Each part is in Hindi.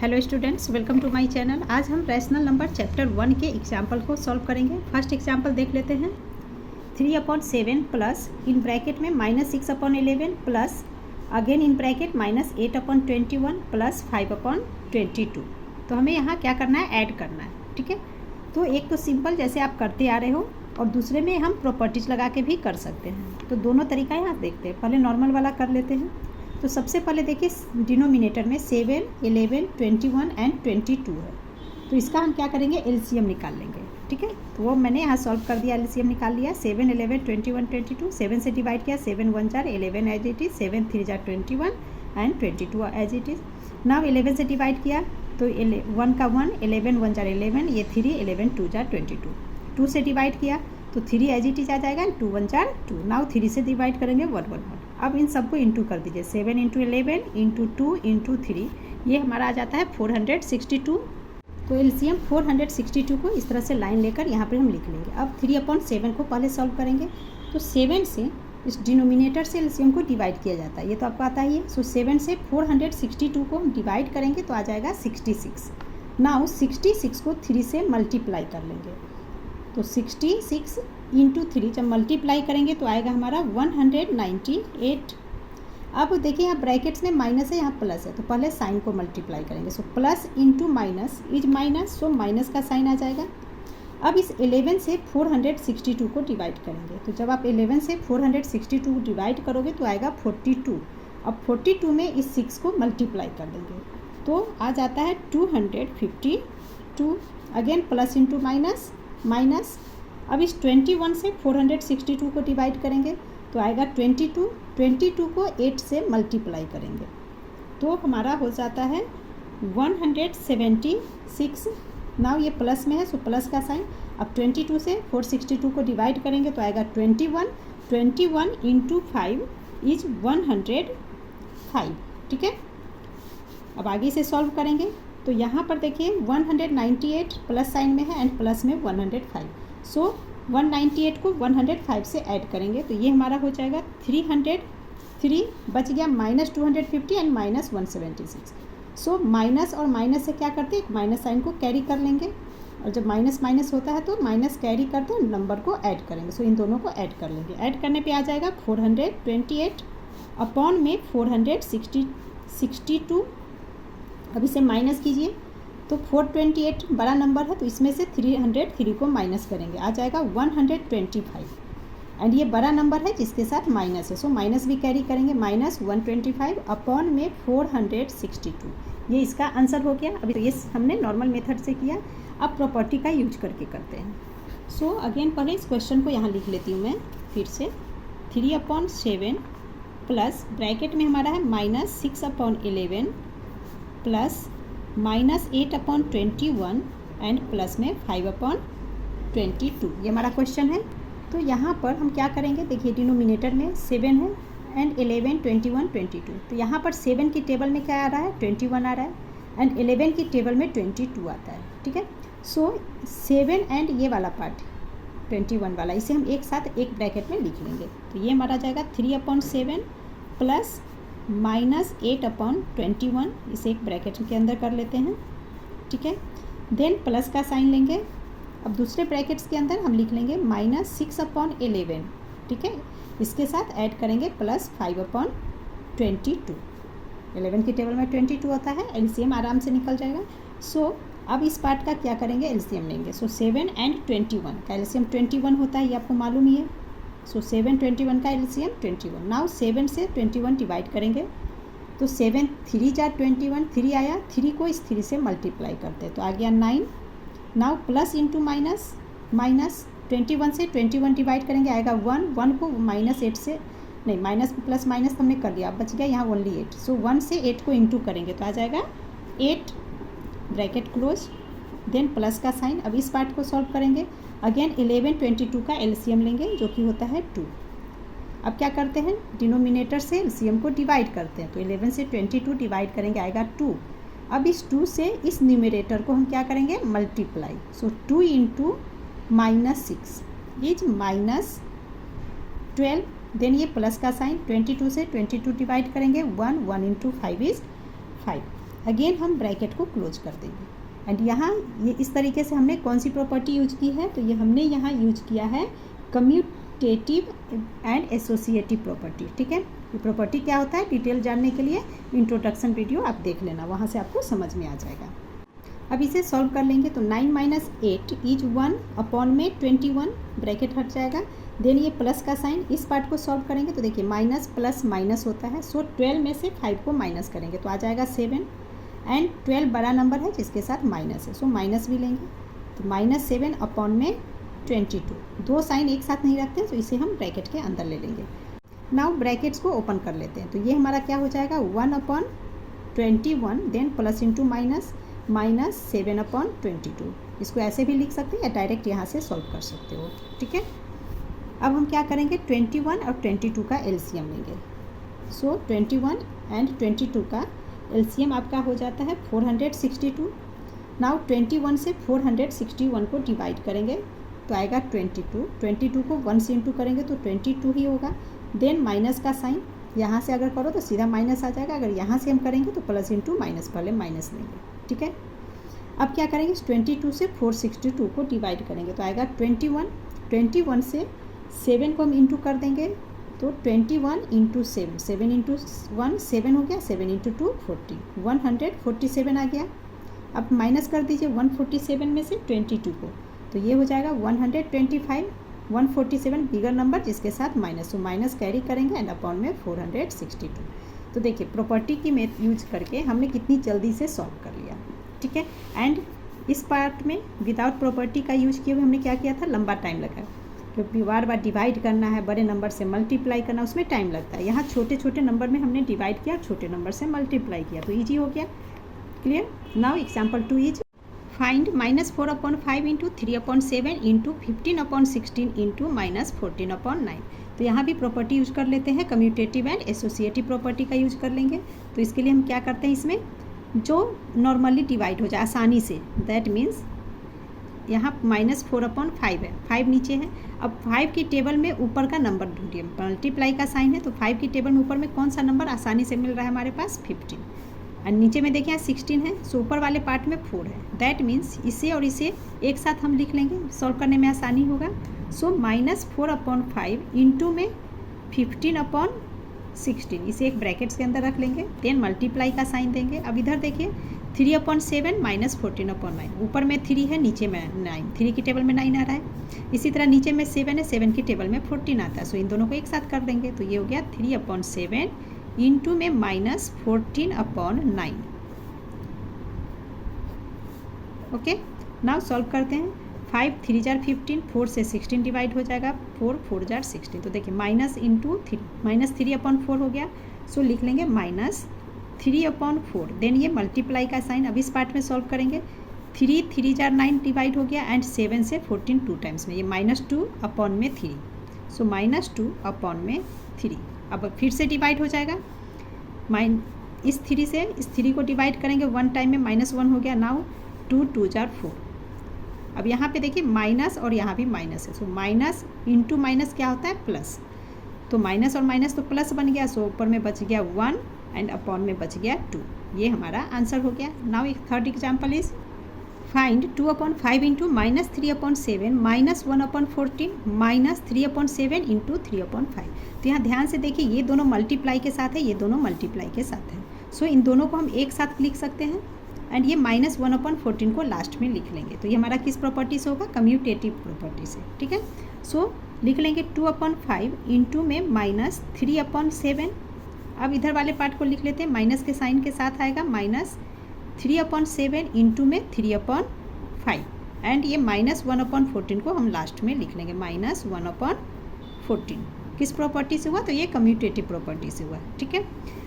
Hello students, welcome to my channel. आज हम रैशनल नंबर चैप्टर 1 के एग्जाम्पल को सॉल्व करेंगे। फर्स्ट एग्जाम्पल देख लेते हैं। 3/7 प्लस इन ब्रैकेट में -6/11 plus again in bracket -8/21 plus 5/22। तो हमें यहाँ क्या करना है, ऐड करना है। ठीक है, तो एक तो सिंपल जैसे आप करते आ रहे हो और दूसरे में हम प्रॉपर्टीज लगा के भी कर सकते हैं। तो दोनों तरीका यहाँ देखते हैं। पहले नॉर्मल वाला कर लेते हैं। तो सबसे पहले देखिए डिनोमिनेटर में 7, 11, 21 एंड 22 है। तो इसका हम क्या करेंगे, एलसीएम निकाल लेंगे। ठीक है, तो वो मैंने यहाँ सॉल्व कर दिया, एलसीएम निकाल लिया। 7, 11, 21, 22, 7 से डिवाइड किया, 7 1 जार 11 एज इट इज़, 7 3 जार 21 and 22 as it is. Now 11 से डिवाइड किया तो 1 का 1, 11 1 जार 11, ये 3, 11 2 जार 22। 2 से डिवाइड किया तो 3 एज इट इज आ जाएगा, 2 1 जार 2। नाउ 3 से डिवाइड करेंगे 1 1 1। अब इन सबको इंटू कर दीजिए, 7 × 11 × 2 × 3, ये हमारा आ जाता है 462। तो एलसीएम 462 को इस तरह से लाइन लेकर यहाँ पर हम लिख लेंगे। अब 3/7 को पहले सॉल्व करेंगे। तो 7 से इस डिनोमिनेटर से एलसीएम को डिवाइड किया जाता है, ये तो आपको आता ही है। सो 7 से 462 को हम डिवाइड करेंगे तो आ जाएगा 66। नाउ 66 को 3 से मल्टीप्लाई कर लेंगे। तो 66 × 3 जब मल्टीप्लाई करेंगे तो आएगा हमारा 198। अब देखिए यहाँ ब्रैकेट्स में माइनस है, यहाँ प्लस है, तो पहले साइन को मल्टीप्लाई करेंगे। So plus into minus is minus, so minus का साइन आ जाएगा। अब इस 11 से 462 को डिवाइड करेंगे। तो जब आप 11 से 462 डिवाइड करोगे तो आएगा 42। अब 42 में इस 6 को मल्टीप्लाई कर देंगे तो आ जाता है 252। Again plus into minus minus. अब इस 21 से 462 को डिवाइड करेंगे तो आएगा 22। 22 को 8 से मल्टीप्लाई करेंगे तो हमारा हो जाता है 176। नाउ ये प्लस में है, सो प्लस का साइन। अब 22 से 462 को डिवाइड करेंगे तो आएगा 21। 21 × 5 इज 105। ठीक है, अब आगे से सॉल्व करेंगे। तो यहाँ पर देखिए 198 प्लस साइन में है एंड प्लस में 105। सो 198 को 105 से ऐड करेंगे तो ये हमारा हो जाएगा 303। बच गया -250 एंड -176। सो माइनस और माइनस से क्या करते हैं, एक माइनस साइन को कैरी कर लेंगे और जब माइनस माइनस होता है तो माइनस कैरी करते नंबर को ऐड करेंगे। सो इन दोनों को ऐड कर लेंगे। ऐड करने पे आ जाएगा 428 अपॉन में 462। अब इसे माइनस कीजिए तो 428 बड़ा नंबर है तो इसमें से 303 को माइनस करेंगे, आ जाएगा 125। एंड ये बड़ा नंबर है जिसके साथ माइनस है, सो माइनस भी कैरी करेंगे, -125 अपॉन में 462। ये इसका आंसर हो गया। अभी तो ये हमने नॉर्मल मेथड से किया, अब प्रॉपर्टी का यूज करके करते हैं। सो अगेन पहले इस क्वेश्चन को यहाँ लिख लेती हूँ मैं फिर से। 3/7 प्लस ब्रैकेट में हमारा है -6/11 प्लस -8/21 एंड प्लस में 5/22। ये हमारा क्वेश्चन है। तो यहाँ पर हम क्या करेंगे, देखिए डिनोमिनेटर में 7 है एंड 11, 21, 22। तो यहाँ पर 7 की टेबल में क्या आ रहा है, 21 आ रहा है एंड 11 की टेबल में 22 आता है। ठीक है, सो 7 एंड ये वाला पार्ट 21 वाला, इसे हम एक साथ एक ब्रैकेट में लिख लेंगे। तो ये हमारा जाएगा 3/7 प्लस -8/21, इसे एक ब्रैकेट के अंदर कर लेते हैं। ठीक है, देन प्लस का साइन लेंगे। अब दूसरे ब्रैकेट्स के अंदर हम लिख लेंगे -6/11। ठीक है, इसके साथ ऐड करेंगे प्लस 5/22। 11 की टेबल में 22 होता है, एलसीएम आराम से निकल जाएगा। सो अब इस पार्ट का क्या करेंगे, एलसीएम लेंगे। सो 7 एंड 21 का एलसीएम 21 होता है, ये आपको मालूम ही है। सो 7 21 का एलसीएम 21। नाउ 7 से 21 डिवाइड करेंगे तो 7 3 जार 21, 3 आया, 3 को इस 3 से मल्टीप्लाई करते हैं तो आ गया 9। Now plus into minus minus, 21 से 21 डिवाइड करेंगे आएगा 1। 1 को -8 से नहीं, माइनस प्लस माइनस हमने कर लिया, अब बच गया यहाँ ओनली 8। सो 1 से 8 को इंटू करेंगे तो आ जाएगा 8, ब्रैकेट क्लोज, देन प्लस का साइन। अब इस पार्ट को सॉल्व करेंगे। अगेन 11 22 का एलसीएम लेंगे जो कि होता है 2। अब क्या करते हैं, डिनोमिनेटर से एलसीएम को डिवाइड करते हैं। तो 11 से 22 डिवाइड करेंगे आएगा 2। अब इस 2 से इस न्यूमरेटर को हम क्या करेंगे, मल्टीप्लाई। So 2 × -6 is -12। देन ये प्लस का साइन, 22 से 22 डिवाइड करेंगे 1, 1 × 5 इज 5। अगेन हम ब्रैकेट को क्लोज कर देंगे। एंड यहाँ ये इस तरीके से हमने कौन सी प्रॉपर्टी यूज की है, तो ये हमने यहाँ यूज किया है कम्यूटेटिव एंड एसोसिएटिव प्रॉपर्टी। ठीक है, ये प्रॉपर्टी क्या होता है डिटेल जानने के लिए इंट्रोडक्शन वीडियो आप देख लेना, वहाँ से आपको समझ में आ जाएगा। अब इसे सॉल्व कर लेंगे तो 9 माइनस 8 इज 1 अपॉन में 21, ब्रैकेट हट जाएगा। देन ये प्लस का साइन, इस पार्ट को सॉल्व करेंगे तो देखिए माइनस प्लस माइनस होता है। सो 12 में से 5 को माइनस करेंगे तो आ जाएगा 7 एंड 12 बड़ा नंबर है जिसके साथ माइनस है, सो माइनस भी लेंगे तो -7 अपॉन में 22। दो साइन एक साथ नहीं रखते तो इसे हम ब्रैकेट के अंदर ले लेंगे। नाउ ब्रैकेट्स को ओपन कर लेते हैं तो ये हमारा क्या हो जाएगा 1 upon 21, then plus into minus -7 upon 22। इसको ऐसे भी लिख सकते हैं या डायरेक्ट यहाँ से सॉल्व कर सकते हो। ठीक है, अब हम क्या करेंगे 21 और 22 का एलसीएम लेंगे। सो 21 एंड 22 का एलसीएम आपका हो जाता है 462। नाउ 21 से 461 को डिवाइड करेंगे तो आएगा 22 को 1 से इंटू करेंगे तो 22 ही होगा। देन माइनस का साइन, यहाँ से अगर करो तो सीधा माइनस आ जाएगा, अगर यहाँ से हम करेंगे तो प्लस इंटू माइनस, पहले माइनस लेंगे। ठीक है, अब क्या करेंगे 22 से 462 को डिवाइड करेंगे तो आएगा 21 से 7 को हम इंटू कर देंगे तो 21 इंटू 7, 7 इंटू 1 7 हो गया, 7 इंटू 2 40, 147 आ गया। अब माइनस कर दीजिए 147 में से 22 को तो ये हो जाएगा 125, 147 बिगर नंबर जिसके साथ माइनस, तो माइनस कैरी करेंगे एंड अपॉन में 462। तो देखिए प्रॉपर्टी की मेथड यूज करके हमने कितनी जल्दी से सॉल्व कर लिया। ठीक है, एंड इस पार्ट में विदाउट प्रॉपर्टी का यूज किए हुए हमने क्या किया था, लंबा टाइम लगा क्योंकि बार बार डिवाइड करना है, बड़े नंबर से मल्टीप्लाई करना, उसमें टाइम लगता है। यहाँ छोटे छोटे नंबर में हमने डिवाइड किया, छोटे नंबर से मल्टीप्लाई किया तो ईजी हो गया। Clear. Now example 2 is find -4 upon 5 into 3 upon 7 into 15 upon 16 into -14 upon 9। तो यहाँ भी प्रॉपर्टी यूज कर लेते हैं, कम्यूटेटिव एंड एसोसिएटिव प्रॉपर्टी का यूज कर लेंगे। तो इसके लिए हम क्या करते हैं, इसमें जो नॉर्मली डिवाइड हो जाए आसानी से, दैट मीन्स यहाँ -4 अपॉन 5 है, 5 नीचे है। अब 5 की टेबल में ऊपर का नंबर ढूंढिए, मल्टीप्लाई का साइन है तो 5 की टेबल में ऊपर में कौन सा नंबर आसानी से मिल रहा है हमारे पास 15, और नीचे में देखिए 16 है, सो ऊपर वाले पार्ट में 4 है। दैट मीन्स इसे और इसे एक साथ हम लिख लेंगे, सॉल्व करने में आसानी होगा। सो -4 अपॉन 5 इंटू में 15 अपॉन 16, इसे एक ब्रैकेट्स के अंदर रख लेंगे, देन मल्टीप्लाई का साइन देंगे। अब इधर देखिए 3 अपॉन 7 -14 अपॉन 9, ऊपर में 3 है नीचे में 9, 3 की टेबल में 9 आ रहा है। इसी तरह नीचे में 7 है, 7 की टेबल में 14 आता है, सो इन दोनों को एक साथ कर देंगे तो ये हो गया 3 अपॉन 7 इंटू में -14 अपॉन 9। ओके, नाउ सॉल्व करते हैं। 5 3 जार 15, 4 से 16 डिवाइड हो जाएगा, 4 4 जार 16। तो देखिए माइनस इंटू 3, -3 अपॉन 4 हो गया, सो लिख लेंगे -3 अपॉन 4। देन ये मल्टीप्लाई का साइन, अब इस पार्ट में सॉल्व करेंगे। 3 3 जार 9 डिवाइड हो गया एंड 7 से 14 2 टाइम्स में, ये -2 अपॉन में 3, सो -2 अपॉन में 3। अब फिर से डिवाइड हो जाएगा, इस 3 से इस 3 को डिवाइड करेंगे 1 टाइम में, -1 हो गया। Now 2 2 jar 4। अब यहाँ पे देखिए माइनस और यहाँ भी माइनस है, सो माइनस इंटू माइनस क्या होता है प्लस, तो माइनस और माइनस तो प्लस बन गया, सो ऊपर में बच गया 1 एंड अपॉन में बच गया 2। ये हमारा आंसर हो गया। नाउ एक third example is find 2 upon 5 into -3 upon 7 -1 upon 14 -3 upon 7 into 3 upon 5। तो यहाँ ध्यान से देखिए ये दोनों मल्टीप्लाई के साथ है, ये दोनों मल्टीप्लाई के साथ है, सो इन दोनों को हम एक साथ लिख सकते हैं एंड ये -1 अपॉन 14 को लास्ट में लिख लेंगे। तो ये हमारा किस प्रॉपर्टी से होगा, कम्यूटेटिव प्रॉपर्टी से। ठीक है, सो लिख लेंगे 2 अपॉन 5 इंटू में -3 अपॉन 7। अब इधर वाले पार्ट को लिख लेते हैं, माइनस के साइन के साथ आएगा -3 अपॉन 7 इंटू में 3 अपॉन 5 एंड ये -1 अपॉन 14 को हम लास्ट में लिख लेंगे, -1 अपॉन 14। किस प्रॉपर्टी से हुआ, तो ये कम्यूटेटिव प्रॉपर्टी से हुआ। ठीक है,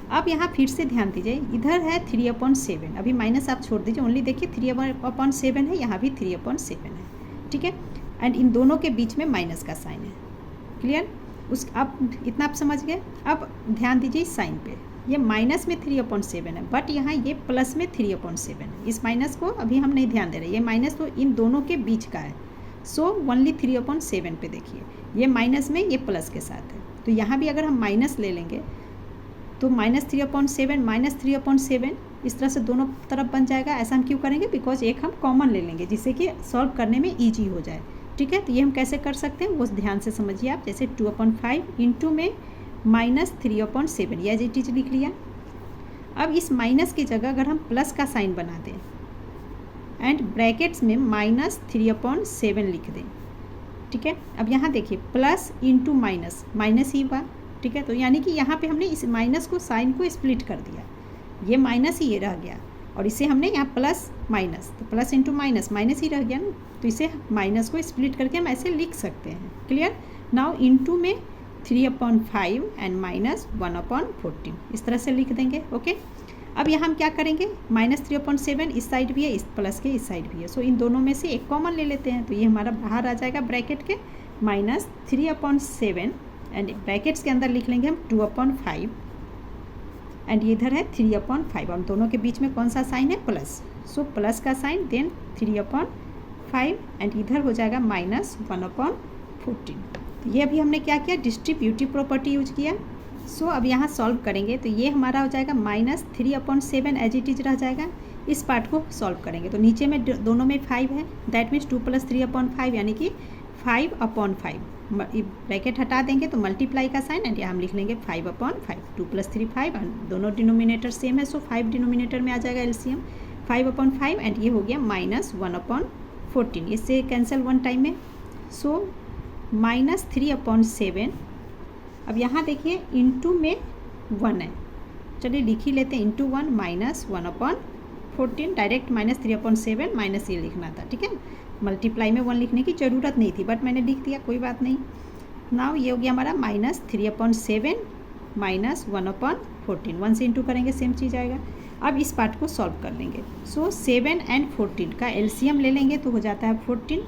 अब यहाँ फिर से ध्यान दीजिए, इधर है 3 अपॉन 7, अभी माइनस आप छोड़ दीजिए, ओनली देखिए 3 अपॉन 7 है, यहाँ भी 3 अपॉन 7 है। ठीक है, एंड इन दोनों के बीच में माइनस का साइन है। क्लियर, अब इतना आप समझ गए। अब ध्यान दीजिए इस साइन पे, ये माइनस में 3 अपॉन 7 है, बट यहाँ ये प्लस में 3 अपॉन 7 है। इस माइनस को अभी हम नहीं ध्यान दे रहे, ये माइनस तो इन दोनों के बीच का है, सो ओनली 3 अपॉन 7 पे देखिए, ये माइनस में ये प्लस के साथ है, तो यहाँ भी अगर हम माइनस ले लेंगे तो -3 अपॉन 7 -3 अपॉन 7 इस तरह से दोनों तरफ बन जाएगा। ऐसा हम क्यों करेंगे? बिकॉज एक हम कॉमन ले लेंगे जिससे कि सॉल्व करने में ईजी हो जाए। ठीक है, तो ये हम कैसे कर सकते हैं वो ध्यान से समझिए आप। जैसे 2/5 इंटू में -3/7 ये एज इट इज लिख लिया। अब इस माइनस की जगह अगर हम प्लस का साइन बना दें एंड ब्रैकेट्स में -3/7 लिख दें। ठीक है, अब यहाँ देखिए प्लस इंटू माइनस, माइनस ही हुआ। ठीक है, तो यानी कि यहाँ पे हमने इस माइनस को साइन को स्प्लिट कर दिया, ये माइनस ही ये रह गया और इसे हमने यहाँ प्लस माइनस, तो प्लस इंटू माइनस, माइनस ही रह गया ना, तो इसे माइनस को स्प्लिट करके हम ऐसे लिख सकते हैं। क्लियर? नाउ इंटू में 3/5 एंड -1/14 इस तरह से लिख देंगे। ओके, अब यहाँ हम क्या करेंगे? -3/7 इस साइड भी है, इस प्लस के इस साइड भी है, सो इन दोनों में से एक कॉमन ले लेते हैं, तो ये हमारा बाहर आ जाएगा ब्रैकेट के -3/7 एंड ब्रैकेट्स के अंदर लिख लेंगे हम 2/5 एंड ये इधर है 3/5 और दोनों के बीच में कौन सा साइन है? प्लस, सो प्लस का साइन देन 3/5 एंड इधर हो जाएगा -1/14। तो ये अभी हमने क्या किया? डिस्ट्रीब्यूटिव प्रॉपर्टी यूज किया। सो अब यहाँ सॉल्व करेंगे तो ये हमारा हो जाएगा -3/7 एज इट इज रह जाएगा। इस पार्ट को सॉल्व करेंगे तो नीचे में दोनों में 5 है, दैट मीन्स 2 + 3/5 यानी कि 5/5। ब्रैकेट हटा देंगे तो मल्टीप्लाई का साइन एंड यहाँ हम लिख लेंगे 5/5। 2 + 3 5 दोनों डिनोमिनेटर सेम है, सो 5 डिनोमिनेटर में आ जाएगा एलसीएम 5/5 एंड ये हो गया -1/14। इससे कैंसिल वन टाइम में, सो -3/7। अब यहाँ देखिए इंटू में 1 है, चलिए लिख ही लेते हैं इंटू 1 -1/14। डायरेक्ट -3/7 माइनस ये लिखना था। ठीक है, मल्टीप्लाई में 1 लिखने की ज़रूरत नहीं थी बट मैंने लिख दिया, कोई बात नहीं। नाउ ये हो गया हमारा -3/7 -1/14। 1 से इंटू करेंगे सेम चीज़ आएगा। अब इस पार्ट को सॉल्व कर लेंगे। सो 7 एंड 14 का एलसीएम ले लेंगे तो हो जाता है 14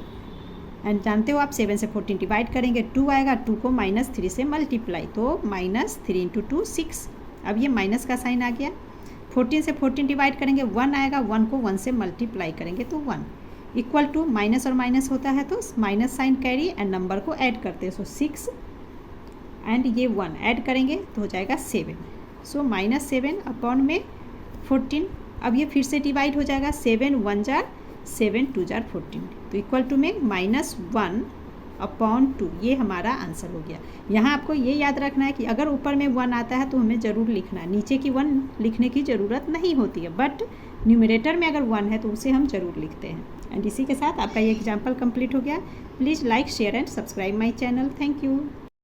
एंड जानते हो आप 7 से 14 डिवाइड करेंगे 2 आएगा, 2 को -3 से मल्टीप्लाई तो -3 × 2 6। अब ये माइनस का साइन आ गया। 14 से 14 डिवाइड करेंगे 1 आएगा, 1 को 1 से मल्टीप्लाई करेंगे तो 1 इक्वल टू माइनस और माइनस होता है तो minus sign carry and number को ऐड करते हैं, सो 6 एंड ये 1 ऐड करेंगे तो हो जाएगा 7। सो -7 में 14। अब ये फिर से डिवाइड हो जाएगा, 7 1 जार 7 2 जार 14 तो इक्वल टू में -1/2। ये हमारा आंसर हो गया। यहाँ आपको ये याद रखना है कि अगर ऊपर में 1 आता है तो हमें ज़रूर लिखना है, नीचे की 1 लिखने की ज़रूरत नहीं होती है, बट न्यूमरेटर में अगर 1 है तो उसे हम ज़रूर लिखते हैं। एंड इसी के साथ आपका ये एग्जाम्पल कंप्लीट हो गया। Please like share and subscribe my channel. Thank you.